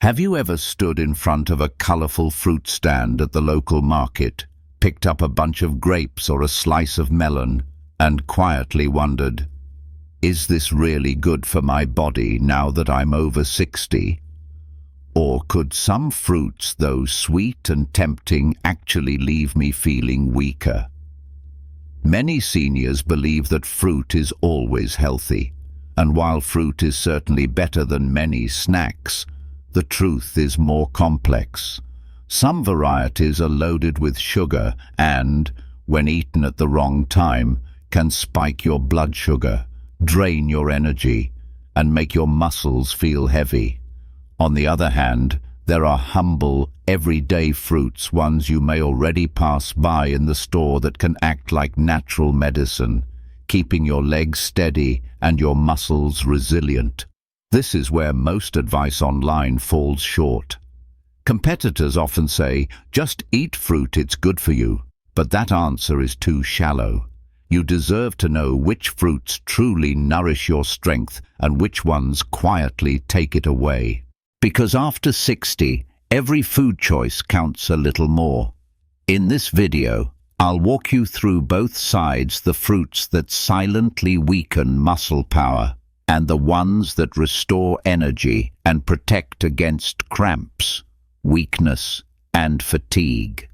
Have you ever stood in front of a colorful fruit stand at the local market, picked up a bunch of grapes or a slice of melon, and quietly wondered, is this really good for my body now that I'm over 60? Or could some fruits, though sweet and tempting, actually leave me feeling weaker? Many seniors believe that fruit is always healthy, and while fruit is certainly better than many snacks, the truth is more complex. Some varieties are loaded with sugar and, when eaten at the wrong time, can spike your blood sugar, drain your energy, and make your muscles feel heavy. On the other hand, there are humble, everyday fruits, ones you may already pass by in the store, that can act like natural medicine, keeping your legs steady and your muscles resilient. This is where most advice online falls short. Competitors often say, just eat fruit, it's good for you. But that answer is too shallow. You deserve to know which fruits truly nourish your strength and which ones quietly take it away. Because after 60, every food choice counts a little more. In this video, I'll walk you through both sides: the fruits that silently weaken muscle power and the ones that restore energy and protect against cramps, weakness, and fatigue.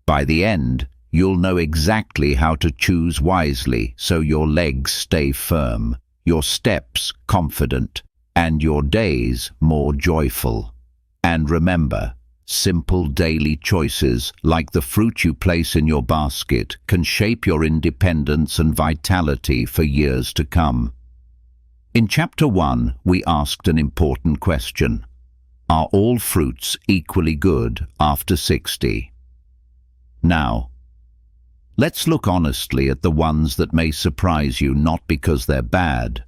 By the end, you'll know exactly how to choose wisely so your legs stay firm, your steps confident, and your days more joyful. And remember, simple daily choices like the fruit you place in your basket can shape your independence and vitality for years to come. In Chapter 1, we asked an important question. Are all fruits equally good after 60? Now, let's look honestly at the ones that may surprise you, not because they're bad,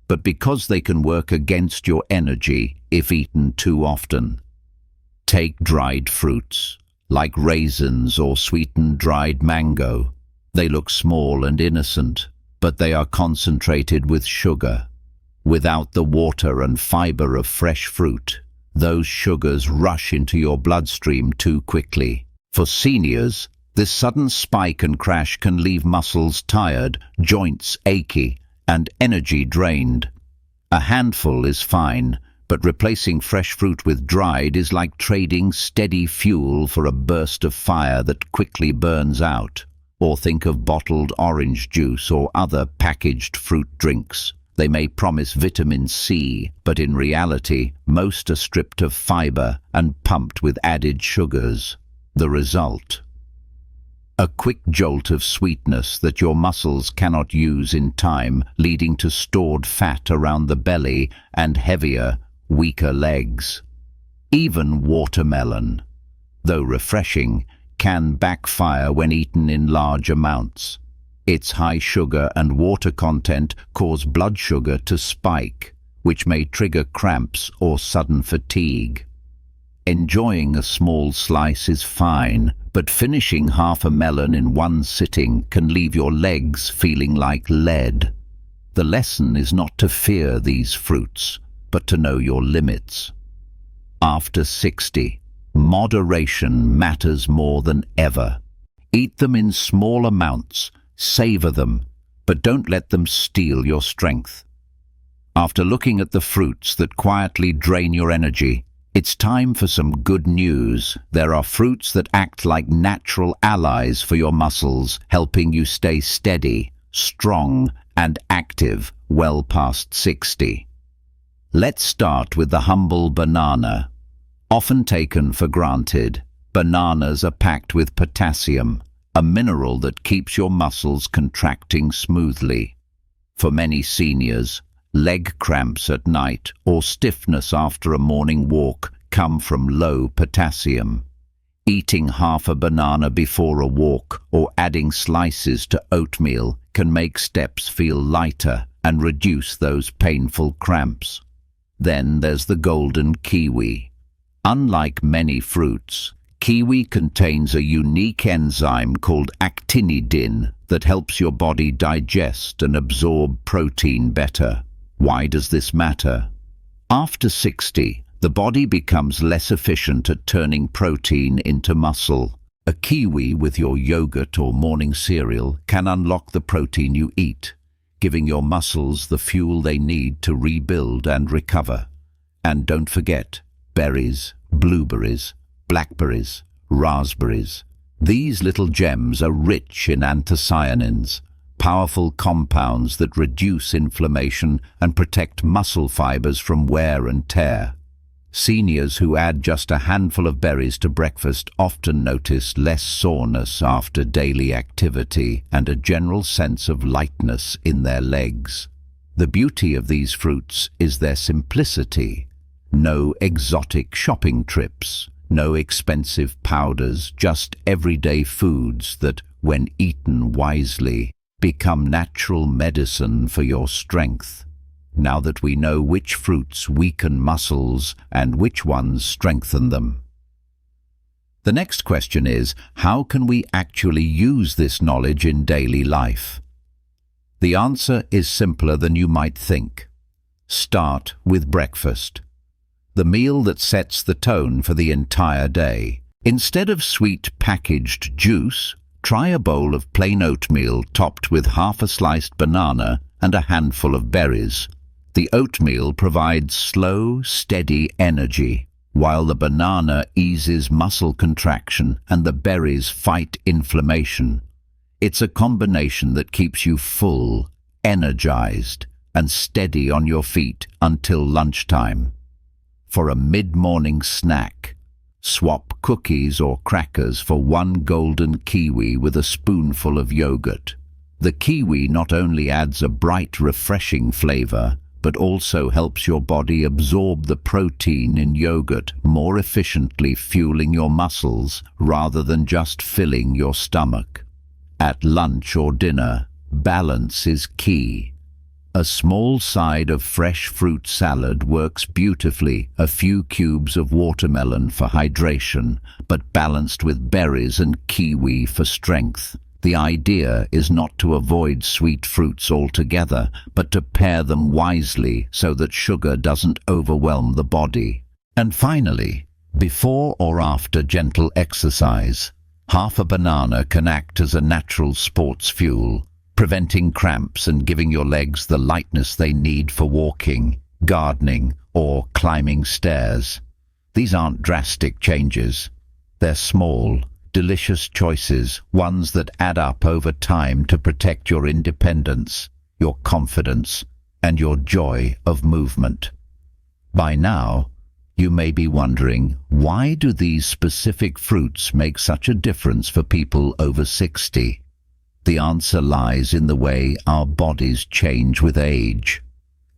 but because they can work against your energy if eaten too often. Take dried fruits, like raisins or sweetened dried mango. They look small and innocent, but they are concentrated with sugar. Without the water and fiber of fresh fruit, those sugars rush into your bloodstream too quickly. For seniors, this sudden spike and crash can leave muscles tired, joints achy, and energy drained. A handful is fine, but replacing fresh fruit with dried is like trading steady fuel for a burst of fire that quickly burns out. Or think of bottled orange juice or other packaged fruit drinks. They may promise vitamin C, but in reality, most are stripped of fiber and pumped with added sugars. The result? A quick jolt of sweetness that your muscles cannot use in time, leading to stored fat around the belly and heavier, weaker legs. Even watermelon, though refreshing, can backfire when eaten in large amounts. Its high sugar and water content cause blood sugar to spike, which may trigger cramps or sudden fatigue. Enjoying a small slice is fine, but finishing half a melon in one sitting can leave your legs feeling like lead. The lesson is not to fear these fruits, but to know your limits. After 60, moderation matters more than ever. Eat them in small amounts, savor them, but don't let them steal your strength. After looking at the fruits that quietly drain your energy, it's time for some good news. There are fruits that act like natural allies for your muscles, helping you stay steady, strong, and active well past 60. Let's start with the humble banana. Often taken for granted, bananas are packed with potassium, a mineral that keeps your muscles contracting smoothly. For many seniors, leg cramps at night or stiffness after a morning walk come from low potassium. Eating half a banana before a walk or adding slices to oatmeal can make steps feel lighter and reduce those painful cramps. Then there's the golden kiwi. Unlike many fruits, kiwi contains a unique enzyme called actinidin that helps your body digest and absorb protein better. Why does this matter? After 60, The body becomes less efficient at turning protein into muscle. A kiwi with your yogurt or morning cereal can unlock the protein you eat, giving your muscles the fuel they need to rebuild and recover. And don't forget, berries, blueberries, blackberries, raspberries. These little gems are rich in anthocyanins, powerful compounds that reduce inflammation and protect muscle fibers from wear and tear. Seniors who add just a handful of berries to breakfast often notice less soreness after daily activity and a general sense of lightness in their legs. The beauty of these fruits is their simplicity. No exotic shopping trips, no expensive powders, just everyday foods that, when eaten wisely, become natural medicine for your strength. Now that we know which fruits weaken muscles and which ones strengthen them. The next question is, how can we actually use this knowledge in daily life? The answer is simpler than you might think. Start with breakfast. The meal that sets the tone for the entire day. Instead of sweet packaged juice, try a bowl of plain oatmeal topped with half a sliced banana and a handful of berries. The oatmeal provides slow, steady energy, while the banana eases muscle contraction and the berries fight inflammation. It's a combination that keeps you full, energized, and steady on your feet until lunchtime. For a mid-morning snack, swap cookies or crackers for one golden kiwi with a spoonful of yogurt. The kiwi not only adds a bright, refreshing flavor, but also helps your body absorb the protein in yogurt more efficiently, fueling your muscles rather than just filling your stomach. At lunch or dinner, balance is key. A small side of fresh fruit salad works beautifully, a few cubes of watermelon for hydration, but balanced with berries and kiwi for strength. The idea is not to avoid sweet fruits altogether, but to pair them wisely so that sugar doesn't overwhelm the body. And finally, before or after gentle exercise, half a banana can act as a natural sports fuel, preventing cramps and giving your legs the lightness they need for walking, gardening, or climbing stairs. These aren't drastic changes. They're small, delicious choices, ones that add up over time to protect your independence, your confidence, and your joy of movement. By now, you may be wondering, why do these specific fruits make such a difference for people over 60? The answer lies in the way our bodies change with age.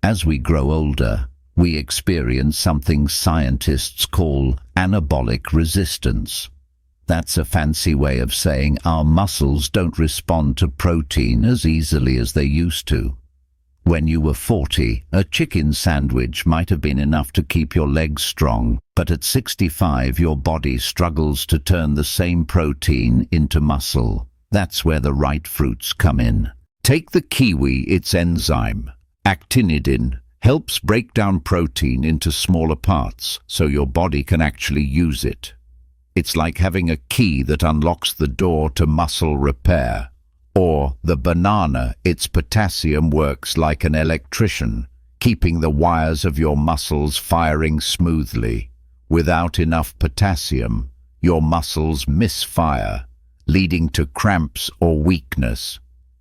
As we grow older, we experience something scientists call anabolic resistance. That's a fancy way of saying our muscles don't respond to protein as easily as they used to. When you were 40, a chicken sandwich might have been enough to keep your legs strong, but at 65 your body struggles to turn the same protein into muscle. That's where the right fruits come in. Take the kiwi, its enzyme, actinidin, helps break down protein into smaller parts so your body can actually use it. It's like having a key that unlocks the door to muscle repair. Or the banana, its potassium works like an electrician, keeping the wires of your muscles firing smoothly. Without enough potassium, your muscles misfire, leading to cramps or weakness.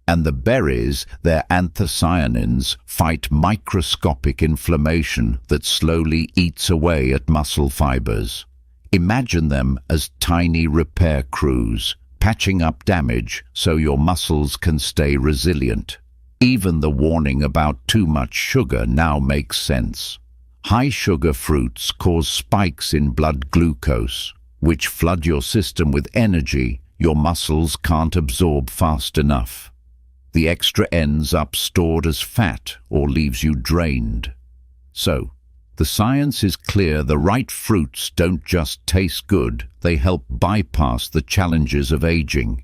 And the berries, their anthocyanins, fight microscopic inflammation that slowly eats away at muscle fibers. Imagine them as tiny repair crews, patching up damage so your muscles can stay resilient. Even the warning about too much sugar now makes sense. High sugar fruits cause spikes in blood glucose, which flood your system with energy your muscles can't absorb fast enough. The extra ends up stored as fat or leaves you drained. So, the science is clear: the right fruits don't just taste good, they help bypass the challenges of aging,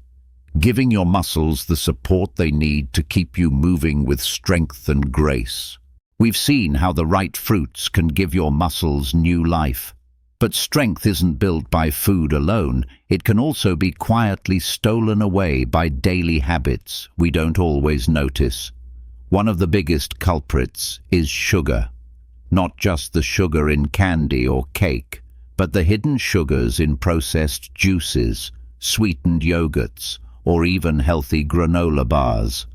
giving your muscles the support they need to keep you moving with strength and grace. We've seen how the right fruits can give your muscles new life. But strength isn't built by food alone. It can also be quietly stolen away by daily habits we don't always notice. One of the biggest culprits is sugar. Not just the sugar in candy or cake, but the hidden sugars in processed juices, sweetened yogurts, or even healthy granola bars.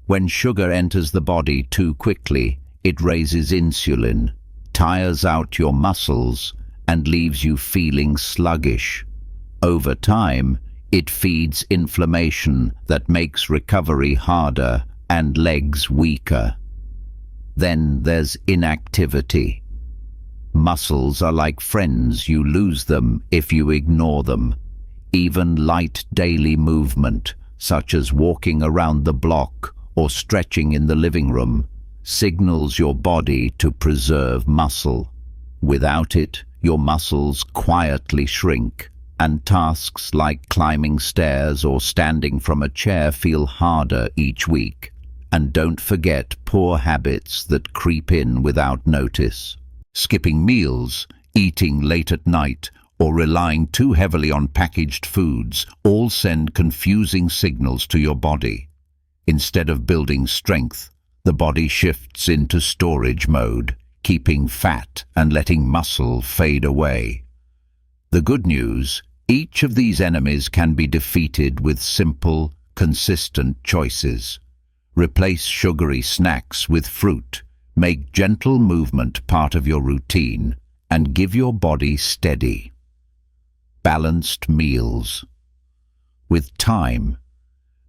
When sugar enters the body too quickly, it raises insulin, tires out your muscles, and leaves you feeling sluggish. Over time, it feeds inflammation that makes recovery harder and legs weaker. Then there's inactivity. Muscles are like friends. You lose them if you ignore them. Even light daily movement, such as walking around the block or stretching in the living room, signals your body to preserve muscle. Without it, your muscles quietly shrink, and tasks like climbing stairs or standing from a chair feel harder each week. And don't forget poor habits that creep in without notice. Skipping meals, eating late at night, or relying too heavily on packaged foods all send confusing signals to your body. Instead of building strength, the body shifts into storage mode, keeping fat and letting muscle fade away. The good news, each of these enemies can be defeated with simple, consistent choices. Replace sugary snacks with fruit, make gentle movement part of your routine, and give your body steady, balanced meals. With time,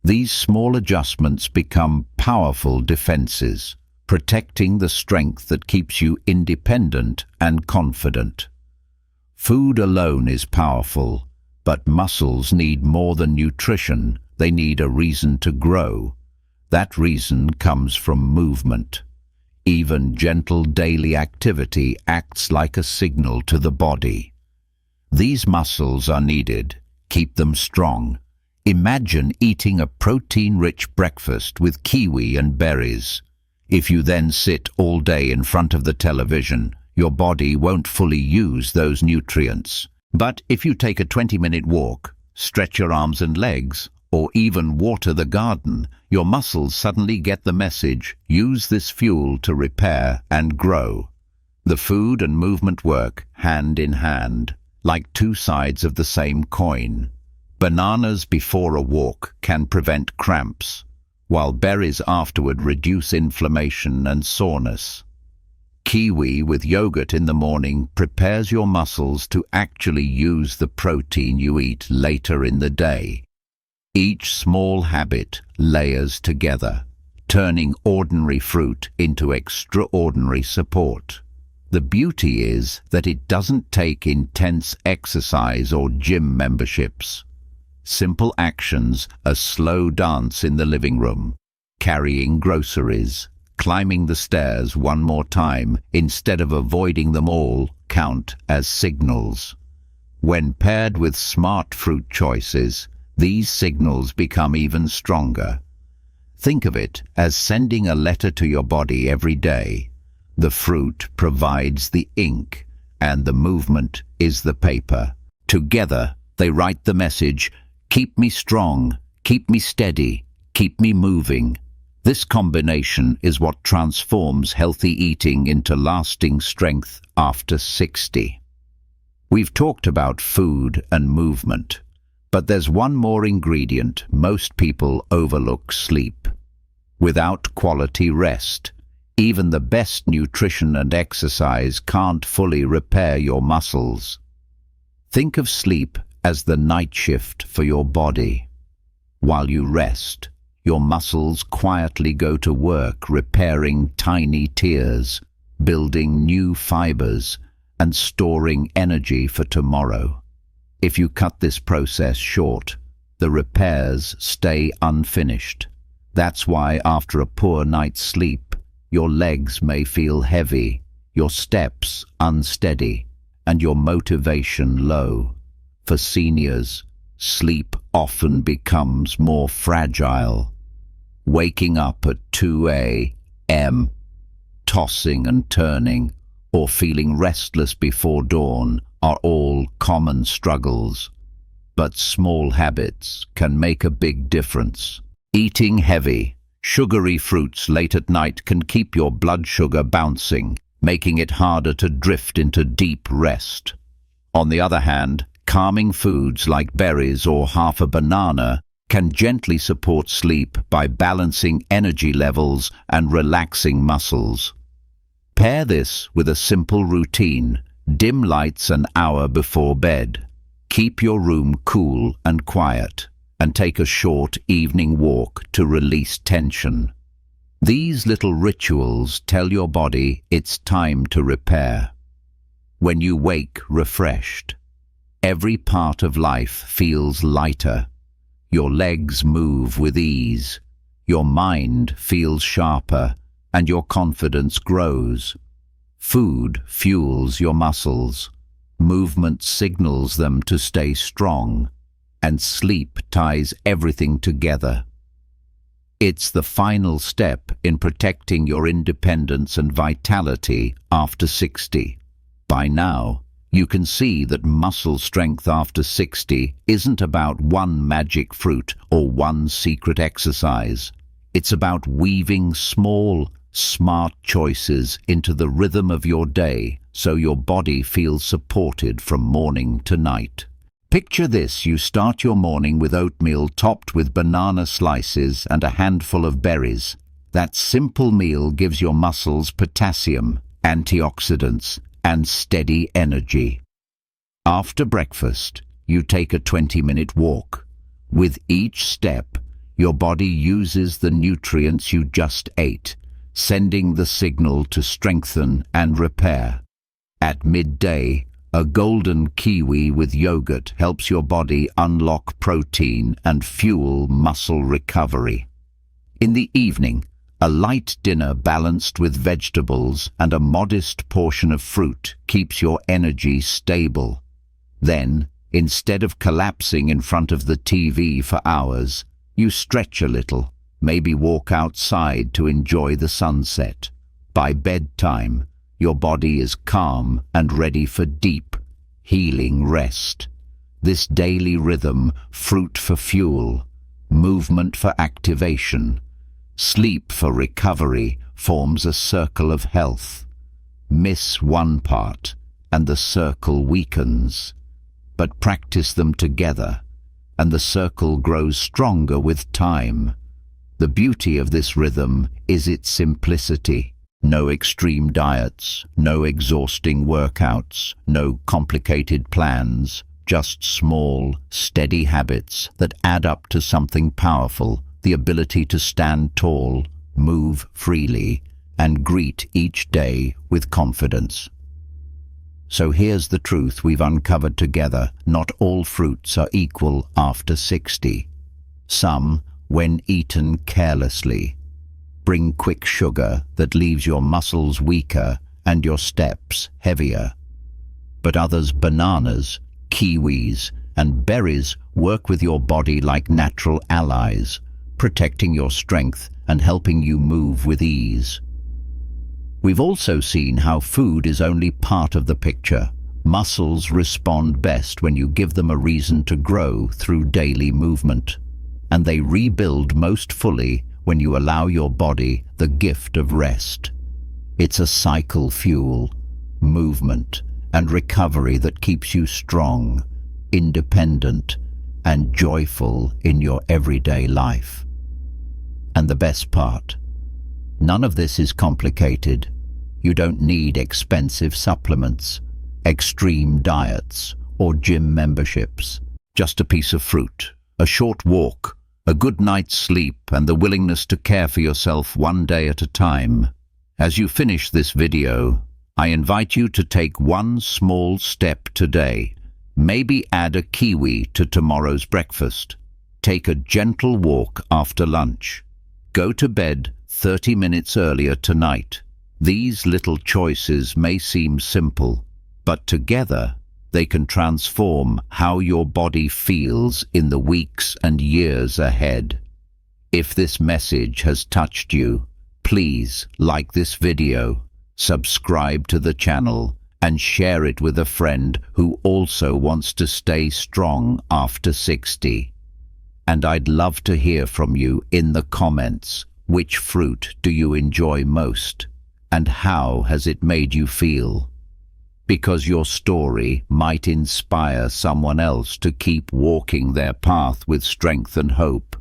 these small adjustments become powerful defenses, protecting the strength that keeps you independent and confident. Food alone is powerful, but muscles need more than nutrition. They need a reason to grow. That reason comes from movement. Even gentle daily activity acts like a signal to the body. These muscles are needed. Keep them strong. Imagine eating a protein-rich breakfast with kiwi and berries. If you then sit all day in front of the television, your body won't fully use those nutrients. But if you take a 20-minute walk, stretch your arms and legs, or even water the garden, your muscles suddenly get the message: use this fuel to repair and grow. The food and movement work hand in hand, like two sides of the same coin. Bananas before a walk can prevent cramps, while berries afterward reduce inflammation and soreness. Kiwi with yogurt in the morning prepares your muscles to actually use the protein you eat later in the day. Each small habit layers together, turning ordinary fruit into extraordinary support. The beauty is that it doesn't take intense exercise or gym memberships. Simple actions, a slow dance in the living room, carrying groceries, climbing the stairs one more time instead of avoiding them all, count as signals. When paired with smart fruit choices, these signals become even stronger. Think of it as sending a letter to your body every day. The fruit provides the ink, and the movement is the paper. Together, they write the message: keep me strong, keep me steady, keep me moving. This combination is what transforms healthy eating into lasting strength after 60. We've talked about food and movement, but there's one more ingredient most people overlook: sleep. Without quality rest, even the best nutrition and exercise can't fully repair your muscles. Think of sleep as the night shift for your body. While you rest, your muscles quietly go to work repairing tiny tears, building new fibers, and storing energy for tomorrow. If you cut this process short, the repairs stay unfinished. That's why after a poor night's sleep, your legs may feel heavy, your steps unsteady, and your motivation low. For seniors, sleep often becomes more fragile. Waking up at 2 a.m. tossing and turning, or feeling restless before dawn are all common struggles. But small habits can make a big difference. Eating heavy, sugary fruits late at night can keep your blood sugar bouncing, making it harder to drift into deep rest. On the other hand, calming foods like berries or half a banana can gently support sleep by balancing energy levels and relaxing muscles. Pair this with a simple routine: dim lights an hour before bed. Keep your room cool and quiet, and take a short evening walk to release tension. These little rituals tell your body it's time to repair. When you wake refreshed, every part of life feels lighter. Your legs move with ease, your mind feels sharper, and your confidence grows. Food fuels your muscles, movement signals them to stay strong, and sleep ties everything together. It's the final step in protecting your independence and vitality after 60. By now, you can see that muscle strength after 60 isn't about one magic fruit or one secret exercise. It's about weaving small, smart choices into the rhythm of your day so your body feels supported from morning to night. Picture this: you start your morning with oatmeal topped with banana slices and a handful of berries. That simple meal gives your muscles potassium, antioxidants, and steady energy. After breakfast, you take a 20-minute walk. With each step, your body uses the nutrients you just ate, sending the signal to strengthen and repair. At midday, a golden kiwi with yogurt helps your body unlock protein and fuel muscle recovery. In the evening, a light dinner balanced with vegetables and a modest portion of fruit keeps your energy stable. Then, instead of collapsing in front of the TV for hours, you stretch a little, maybe walk outside to enjoy the sunset. By bedtime, your body is calm and ready for deep, healing rest. This daily rhythm, fruit for fuel, movement for activation, sleep for recovery, forms a circle of health. Miss one part, and the circle weakens. But practice them together, and the circle grows stronger with time. The beauty of this rhythm is its simplicity. No extreme diets, no exhausting workouts, no complicated plans, just small, steady habits that add up to something powerful: the ability to stand tall, move freely, and greet each day with confidence. So here's the truth we've uncovered together: not all fruits are equal after 60. Some, when eaten carelessly, bring quick sugar that leaves your muscles weaker and your steps heavier. But others, bananas, kiwis, and berries, work with your body like natural allies, protecting your strength and helping you move with ease. We've also seen how food is only part of the picture. Muscles respond best when you give them a reason to grow through daily movement, and they rebuild most fully when you allow your body the gift of rest. It's a cycle: fuel, movement, and recovery that keeps you strong, independent, and joyful in your everyday life. And the best part, none of this is complicated. You don't need expensive supplements, extreme diets, or gym memberships. Just a piece of fruit, a short walk, a good night's sleep, and the willingness to care for yourself one day at a time. As you finish this video, I invite you to take one small step today. Maybe add a kiwi to tomorrow's breakfast. Take a gentle walk after lunch. Go to bed 30 minutes earlier tonight. These little choices may seem simple, but together they can transform how your body feels in the weeks and years ahead. If this message has touched you, Please like this video, subscribe to the channel, and share it with a friend who also wants to stay strong after 60. And I'd love to hear from you in the comments. Which fruit do you enjoy most? And how has it made you feel? Because your story might inspire someone else to keep walking their path with strength and hope.